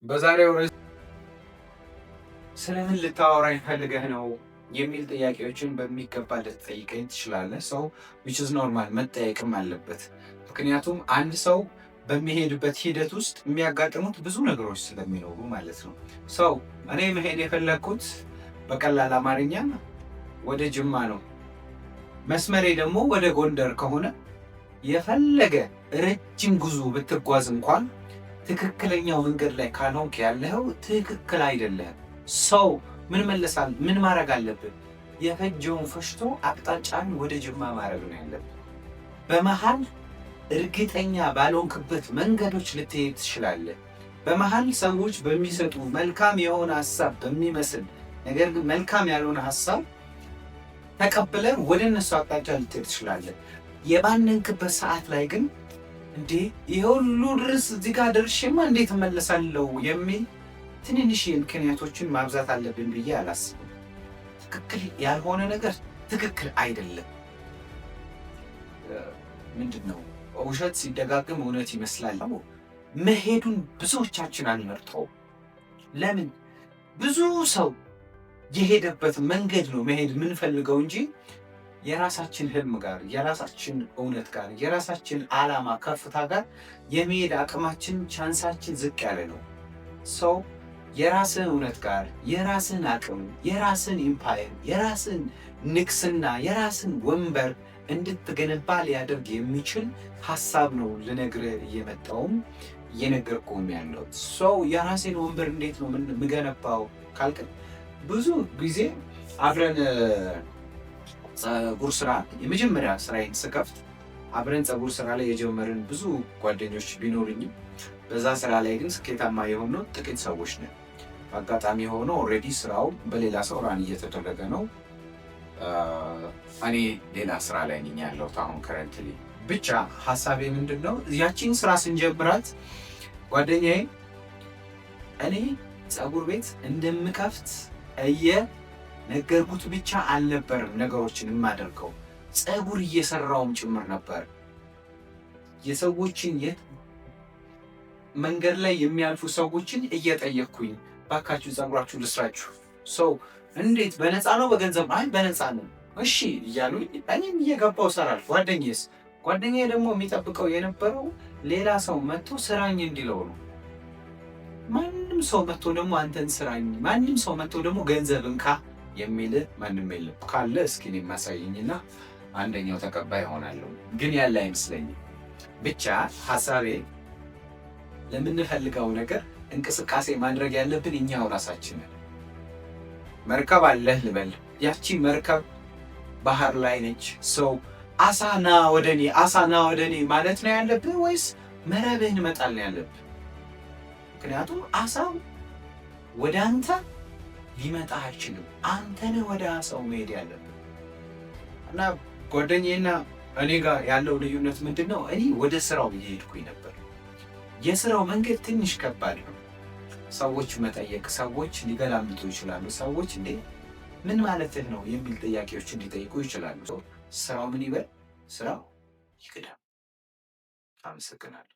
በዛሬው ርዕስ ስለምን ልታወራኝ ፈልገህ ነው የሚል ጥያቄዎችን በሚገባ ልትጠይቀኝ ትችላለህ። ሰው which is normal መጠየቅም አለበት። ምክንያቱም አንድ ሰው በሚሄድበት ሂደት ውስጥ የሚያጋጥሙት ብዙ ነገሮች ስለሚኖሩ ማለት ነው። ሰው እኔ መሄድ የፈለግኩት በቀላል አማርኛ ወደ ጅማ ነው። መስመሬ ደግሞ ወደ ጎንደር ከሆነ የፈለገ ረጅም ጉዞ ብትጓዝ እንኳን ትክክለኛው መንገድ ላይ ካልሆንክ ያለኸው ትክክል አይደለም። ሰው ምን ማድረግ አለብን? የፈጀውን ፈሽቶ አቅጣጫን ወደ ጅማ ማድረግ ነው ያለብን። በመሃል እርግጠኛ ባልሆንክበት መንገዶች ልትሄድ ትችላለህ። በመሃል ሰዎች በሚሰጡ መልካም የሆነ ሀሳብ በሚመስል ነገር ግን መልካም ያልሆነ ሀሳብ ተቀብለን ወደ እነሱ አቅጣጫ ልትሄድ ትችላለህ። የባነንክበት ሰዓት ላይ ግን እንዴ ይሄ ሁሉ ድረስ እዚህ ጋር ደርሼማ እንዴት እመለሳለሁ የሚል ትንንሽ ምክንያቶችን ማብዛት አለብን ብዬ አላስብም። ትክክል ያልሆነ ነገር ትክክል አይደለም። ምንድነው ውሸት ሲደጋግም እውነት ይመስላል። መሄዱን ብዙዎቻችን አንመርጠውም። ለምን? ብዙ ሰው የሄደበት መንገድ ነው መሄድ የምንፈልገው እንጂ የራሳችን ህልም ጋር፣ የራሳችን እውነት ጋር፣ የራሳችን ዓላማ ከፍታ ጋር የመሄድ አቅማችን ቻንሳችን ዝቅ ያለ ነው። ሰው የራስን እውነት ጋር የራስን አቅም፣ የራስን ኢምፓየር፣ የራስን ንግስና፣ የራስን ወንበር እንድትገነባ ሊያደርግ የሚችል ሀሳብ ነው ልነግርህ እየመጣውም እየነገርኩህም ያለው። ሰው የራሴን ወንበር እንዴት ነው የምገነባው ካልክ ብዙ ጊዜ አብረን ፀጉር ስራ የመጀመሪያ ስራዬን ስከፍት አብረን ፀጉር ስራ ላይ የጀመርን ብዙ ጓደኞች ቢኖርኝም በዛ ስራ ላይ ግን ስኬታማ የሆነው ጥቂት ሰዎች ነን። አጋጣሚ ሆኖ ኦልሬዲ ስራው በሌላ ሰው ራን እየተደረገ ነው። እኔ ሌላ ስራ ላይ ነኝ ያለሁት አሁን ከረንትሊ። ብቻ ሀሳቤ ምንድነው ያቺን ስራ ስንጀምራት ጓደኛዬ እኔ ፀጉር ቤት እንደምከፍት ነገርኩት ብቻ አልነበረም ነገሮችን የማደርገው፣ ፀጉር እየሰራውም ጭምር ነበር። የሰዎችን መንገድ ላይ የሚያልፉ ሰዎችን እየጠየቅኩኝ ባካችሁ ፀጉራችሁ ልስራችሁ። ሰው እንዴት በነፃ ነው በገንዘብ? አይ በነፃ ነው። እሺ እያሉኝ እኔም እየገባው ሰራል። ጓደኛዬ ደግሞ የሚጠብቀው የነበረው ሌላ ሰው መጥቶ ስራኝ እንዲለው ነው። ማንም ሰው መጥቶ ደግሞ አንተን ስራኝ፣ ማንም ሰው መጥቶ ደግሞ ገንዘብ እንካ የሚል ማንም የለም። ካለ እስኪ እኔ ማሳየኝና አንደኛው ተቀባይ ሆናለሁ። ግን ያለ አይመስለኝም። ብቻ ሐሳቤ ለምንፈልገው ነገር እንቅስቃሴ ማድረግ ያለብን እኛው ራሳችን ነን። መርከብ አለህ ልበል፣ ያቺ መርከብ ባህር ላይ ነች። ሰው አሳና ወደኔ ማለት ነው ያለብህ ወይስ መረብህን መጣል ነው ያለብህ? ምክንያቱም አሳው ወደ አንተ ሊመጣ አይችልም። አንተ ነህ ወደ አሳው መሄድ ያለብህ። እና ጓደኛዬና እኔ ጋር ያለው ልዩነት ምንድነው? እኔ ወደ ስራው እየሄድኩኝ ነበር። የስራው መንገድ ትንሽ ከባድ ነው። ሰዎች መጠየቅ፣ ሰዎች ሊገላምጡ ይችላሉ። ሰዎች እንዴ ምን ማለትህ ነው የሚል ጥያቄዎች እንዲጠይቁ ይችላሉ። ስራው ምን ይበል? ስራው ይቅደም። አመሰግናለሁ።